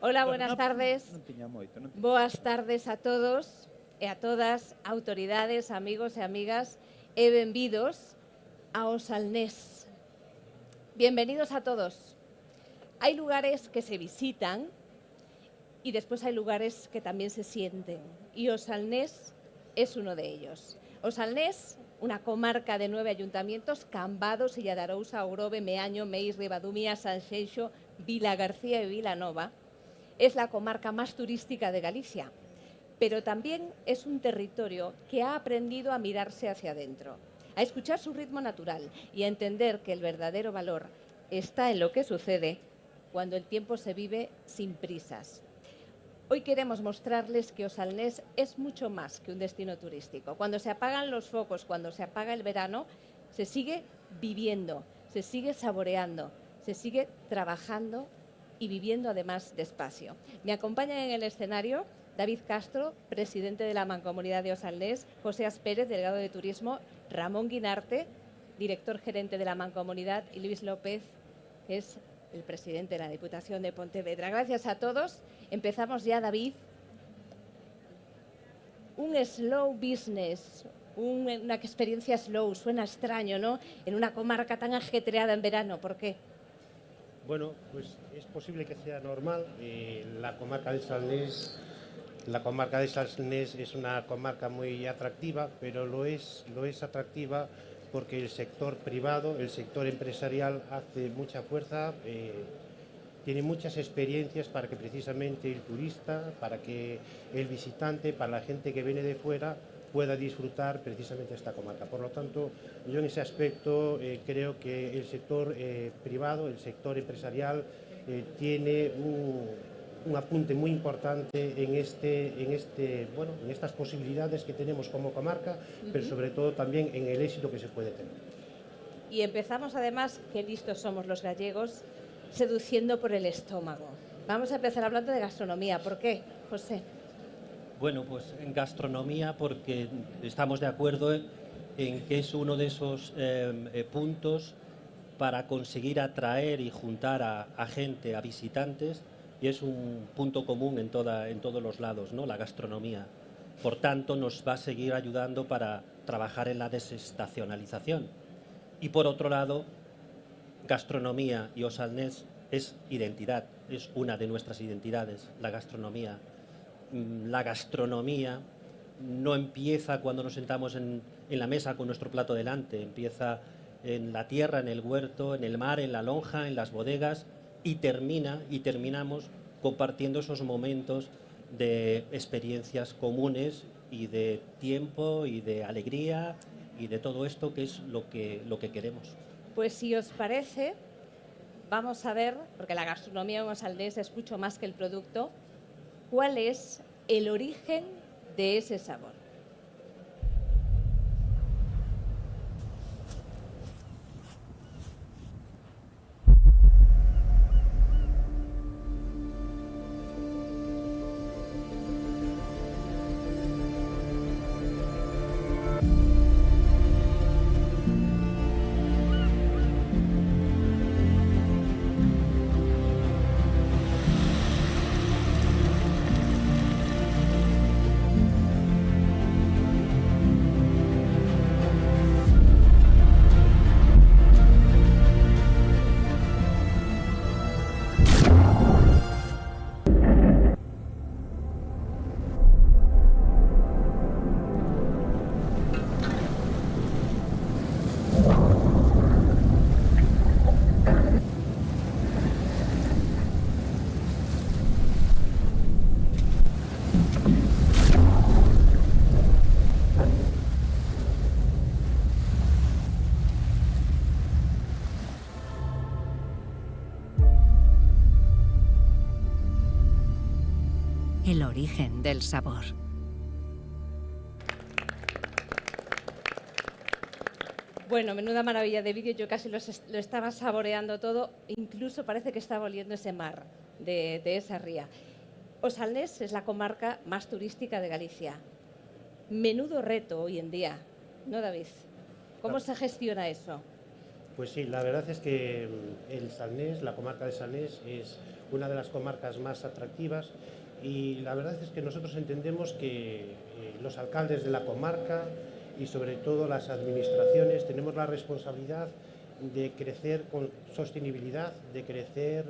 Hola, buenas tardes. Non tiña moito, non tiña. Boas tardes a todos e a todas, autoridades, amigos e amigas, e benvidos ao Salnés. Bienvenidos a todos. Hay lugares que se visitan y después hay lugares que también se sienten. Y o Salnés es uno de ellos. O Salnés, una comarca de 9 ayuntamientos, Cambados, Illa de Arousa, Ogrove, Meaño, Meis, Ribadumia, Sanxenxo, Vilagarcía y Vilanova, es la comarca más turística de Galicia, pero también es un territorio que ha aprendido a mirarse hacia adentro, a escuchar su ritmo natural y a entender que el verdadero valor está en lo que sucede cuando el tiempo se vive sin prisas. Hoy queremos mostrarles que o Salnés es mucho más que un destino turístico. Cuando se apagan los focos, cuando se apaga el verano, se sigue viviendo, se sigue saboreando, se sigue trabajando y viviendo además despacio. Me acompañan en el escenario David Castro, presidente de la Mancomunidad de O Salnés, José Aspérez, delegado de Turismo, Ramón Guinarte, director gerente de la Mancomunidad, y Luis López, que es el presidente de la Diputación de Pontevedra. Gracias a todos. Empezamos ya, David. Un slow business, una experiencia slow, suena extraño, ¿no? En una comarca tan ajetreada en verano, ¿por qué? Bueno, pues es posible que sea normal. La comarca de Salnés es una comarca muy atractiva, pero lo es atractiva porque el sector privado, el sector empresarial hace mucha fuerza, tiene muchas experiencias para que precisamente el turista, para que el visitante, para la gente que viene de fuera, pueda disfrutar precisamente esta comarca. Por lo tanto, yo en ese aspecto creo que el sector privado, el sector empresarial, tiene un apunte muy importante en estas posibilidades que tenemos como comarca, pero sobre todo también en el éxito que se puede tener. Y empezamos además, qué listos somos los gallegos, seduciendo por el estómago. Vamos a empezar hablando de gastronomía. ¿Por qué, José? Bueno, pues en gastronomía porque estamos de acuerdo en que es uno de esos puntos para conseguir atraer y juntar a gente, a visitantes, y es un punto común en todos los lados, ¿no? La gastronomía. Por tanto, nos va a seguir ayudando para trabajar en la desestacionalización. Y por otro lado, gastronomía y O Salnés es identidad, es una de nuestras identidades, la gastronomía. La gastronomía no empieza cuando nos sentamos en la mesa con nuestro plato delante, empieza en la tierra, en el huerto, en el mar, en la lonja, en las bodegas y terminamos compartiendo esos momentos de experiencias comunes y de tiempo y de alegría y de todo esto que es lo que queremos. Pues si os parece, vamos a ver, porque la gastronomía en O Salnés es mucho más que el producto, ¿cuál es el origen de ese sabor? El origen del sabor. Bueno, menuda maravilla de vídeo, yo casi lo estaba saboreando todo, incluso parece que estaba oliendo ese mar de esa ría. O Salnés es la comarca más turística de Galicia. Menudo reto hoy en día, ¿no, David? ¿Cómo se gestiona eso? Pues sí, la verdad es que el Salnés, la comarca de Salnés, es una de las comarcas más atractivas y la verdad es que nosotros entendemos que los alcaldes de la comarca y sobre todo las administraciones tenemos la responsabilidad de crecer con sostenibilidad, de crecer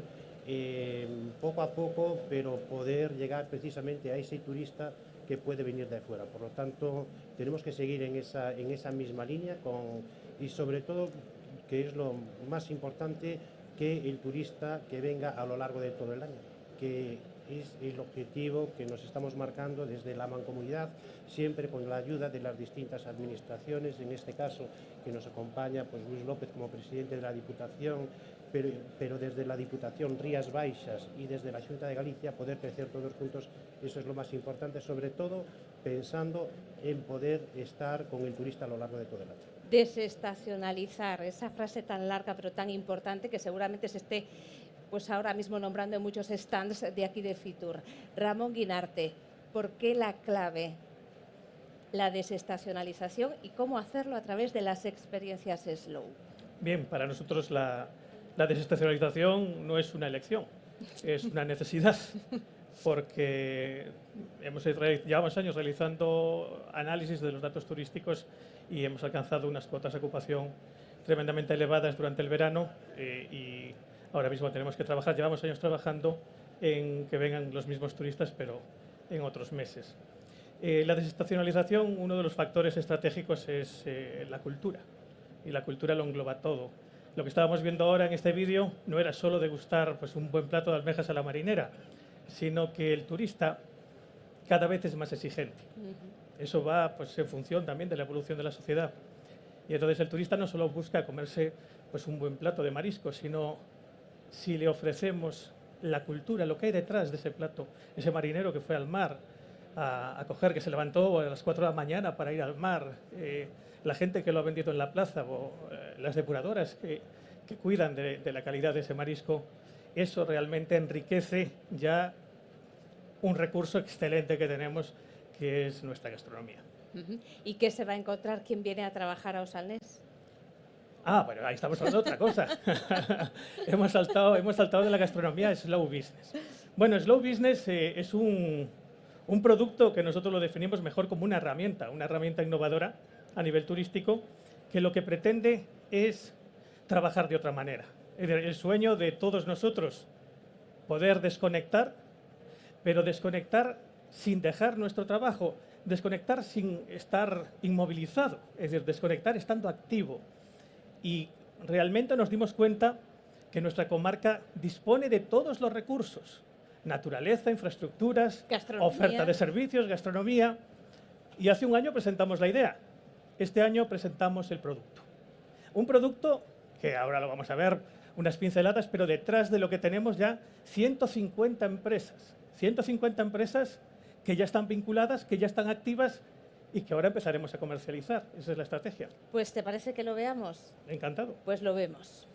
poco a poco, pero poder llegar precisamente a ese turista que puede venir de fuera. Por lo tanto, tenemos que seguir en esa misma línea y sobre todo, que es lo más importante, que el turista que venga a lo largo de todo el año, que es el objetivo que nos estamos marcando desde la Mancomunidad, siempre con la ayuda de las distintas administraciones, en este caso que nos acompaña pues Luis López como presidente de la Diputación, pero desde la Diputación Rías Baixas y desde la Xunta de Galicia poder crecer todos juntos, eso es lo más importante, sobre todo pensando en poder estar con el turista a lo largo de todo el año. Desestacionalizar, esa frase tan larga pero tan importante que seguramente se esté pues ahora mismo nombrando en muchos stands de aquí de Fitur. Ramón Guinarte, ¿por qué la clave? La desestacionalización y cómo hacerlo a través de las experiencias Slow. Bien, para nosotros la desestacionalización no es una elección, es una necesidad, porque llevamos años realizando análisis de los datos turísticos y hemos alcanzado unas cuotas de ocupación tremendamente elevadas durante el verano y ahora mismo tenemos que trabajar, llevamos años trabajando en que vengan los mismos turistas, pero en otros meses. La desestacionalización, uno de los factores estratégicos es la cultura, y la cultura lo engloba todo. Lo que estábamos viendo ahora en este vídeo no era solo degustar pues, un buen plato de almejas a la marinera, sino que el turista cada vez es más exigente. Eso va pues, en función también de la evolución de la sociedad. Y entonces el turista no solo busca comerse pues, un buen plato de marisco, sino si le ofrecemos la cultura, lo que hay detrás de ese plato, ese marinero que fue al mar a coger, que se levantó a las 4 de la mañana para ir al mar, la gente que lo ha vendido en la plaza o las depuradoras que cuidan de la calidad de ese marisco, eso realmente enriquece ya un recurso excelente que tenemos, que es nuestra gastronomía. ¿Y qué se va a encontrar quien viene a trabajar a Osalnés? Ah, bueno, ahí estamos hablando de otra cosa. hemos saltado de la gastronomía a slow business. Bueno, slow business es un producto que nosotros lo definimos mejor como una herramienta innovadora a nivel turístico, que lo que pretende es trabajar de otra manera. El sueño de todos nosotros, poder desconectar, pero desconectar sin dejar nuestro trabajo, desconectar sin estar inmovilizado, es decir, desconectar estando activo. Y realmente nos dimos cuenta que nuestra comarca dispone de todos los recursos: naturaleza, infraestructuras, oferta de servicios, gastronomía. Y hace un año presentamos la idea. Este año presentamos el producto. Un producto que ahora lo vamos a ver, unas pinceladas, pero detrás de lo que tenemos ya 150 empresas. 150 empresas que ya están vinculadas, que ya están activas y que ahora empezaremos a comercializar. Esa es la estrategia. Pues, ¿te parece que lo veamos? Encantado. Pues lo vemos.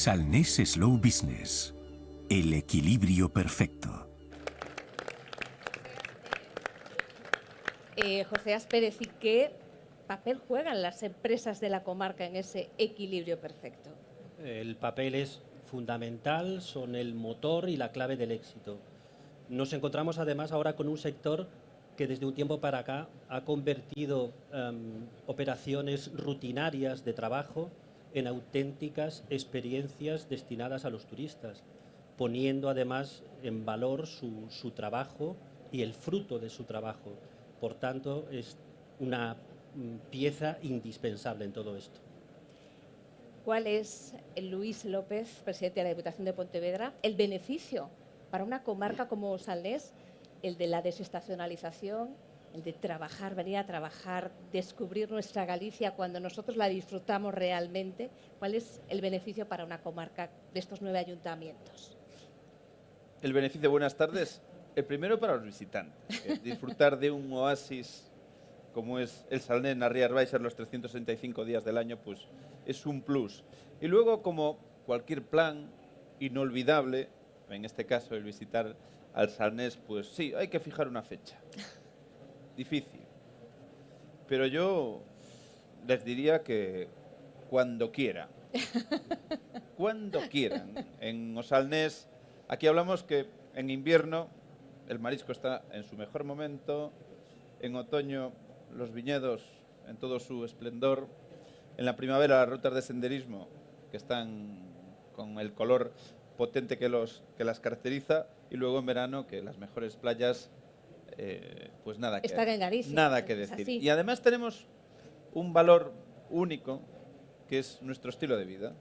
Salnés Slow Business. El equilibrio perfecto. José Pérez, ¿y qué papel juegan las empresas de la comarca en ese equilibrio perfecto? El papel es fundamental, son el motor y la clave del éxito. Nos encontramos además ahora con un sector que desde un tiempo para acá ha convertido operaciones rutinarias de trabajo en auténticas experiencias destinadas a los turistas, poniendo además en valor su trabajo y el fruto de su trabajo. Por tanto, es una pieza indispensable en todo esto. ¿Cuál es, Luis López, presidente de la Diputación de Pontevedra, el beneficio para una comarca como Salnés, el de la desestacionalización, el de trabajar, venir a trabajar, descubrir nuestra Galicia cuando nosotros la disfrutamos realmente? ¿Cuál es el beneficio para una comarca de estos 9 ayuntamientos? El beneficio, buenas tardes. El primero para los visitantes. Disfrutar de un oasis como es el Salnés en las Rías Baixas los 365 días del año, pues es un plus. Y luego, como cualquier plan inolvidable, en este caso el visitar al Salnés, pues sí, hay que fijar una fecha. Difícil. Pero yo les diría que cuando quieran. Cuando quieran. En Salnés, aquí hablamos que en invierno el marisco está en su mejor momento, en otoño los viñedos en todo su esplendor, en la primavera las rutas de senderismo que están con el color potente que las caracteriza, y luego en verano que las mejores playas, pues nada que, Están en Galicia, nada que es decir. así. Y además tenemos un valor único que es nuestro estilo de vida.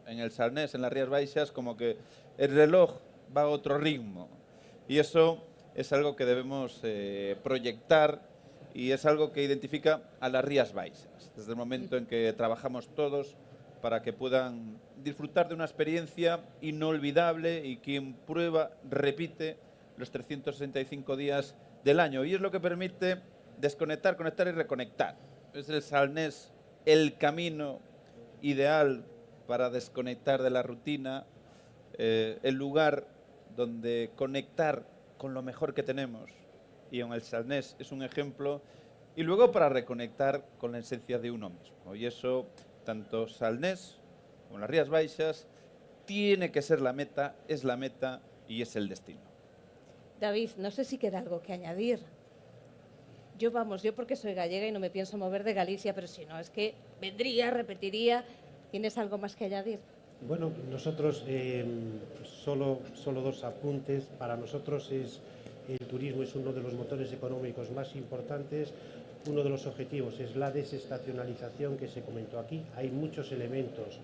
En el Salnés, en las Rías Baixas, como que el reloj va a otro ritmo, y eso es algo que debemos proyectar, y es algo que identifica a las Rías Baixas, desde el momento en que trabajamos todos para que puedan disfrutar de una experiencia inolvidable, y quien prueba repite los 365 días del año, y es lo que permite desconectar, conectar y reconectar. Es el Salnés el camino ideal para desconectar de la rutina, el lugar donde conectar con lo mejor que tenemos, y en el Salnés es un ejemplo, y luego para reconectar con la esencia de uno mismo, y eso tanto Salnés como las Rías Baixas tiene que ser la meta, es la meta y es el destino. David, no sé si queda algo que añadir. Yo porque soy gallega y no me pienso mover de Galicia, pero si no, es que vendría, repetiría. ¿Tienes algo más que añadir? Bueno, nosotros solo 2 apuntes. Para nosotros el turismo es uno de los motores económicos más importantes. Uno de los objetivos es la desestacionalización que se comentó aquí. Hay muchos elementos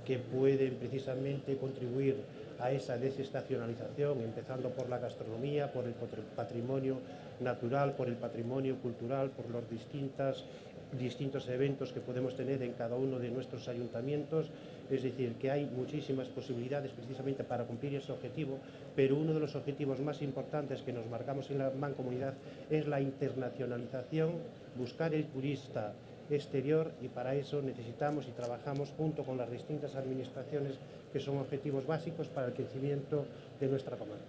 que pueden precisamente contribuir a esa desestacionalización, empezando por la gastronomía, por el patrimonio natural, por el patrimonio cultural, por los distintos eventos que podemos tener en cada uno de nuestros ayuntamientos. Es decir, que hay muchísimas posibilidades precisamente para cumplir ese objetivo, pero uno de los objetivos más importantes que nos marcamos en la Mancomunidad es la internacionalización, buscar el turista exterior, y para eso necesitamos y trabajamos junto con las distintas administraciones, que son objetivos básicos para el crecimiento de nuestra comarca.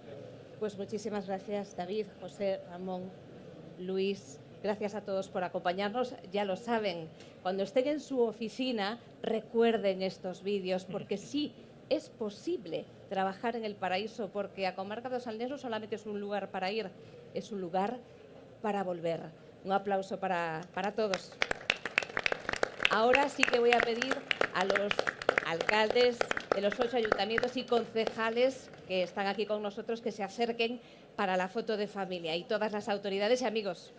Pues muchísimas gracias, David, José, Ramón, Luis. Gracias a todos por acompañarnos. Ya lo saben, cuando estén en su oficina, recuerden estos vídeos, porque sí, es posible trabajar en el paraíso, porque a Comarca do Salnés no solamente es un lugar para ir, es un lugar para volver. Un aplauso para todos. Ahora sí que voy a pedir a los alcaldes de los 8 ayuntamientos y concejales que están aquí con nosotros que se acerquen para la foto de familia, y todas las autoridades y amigos.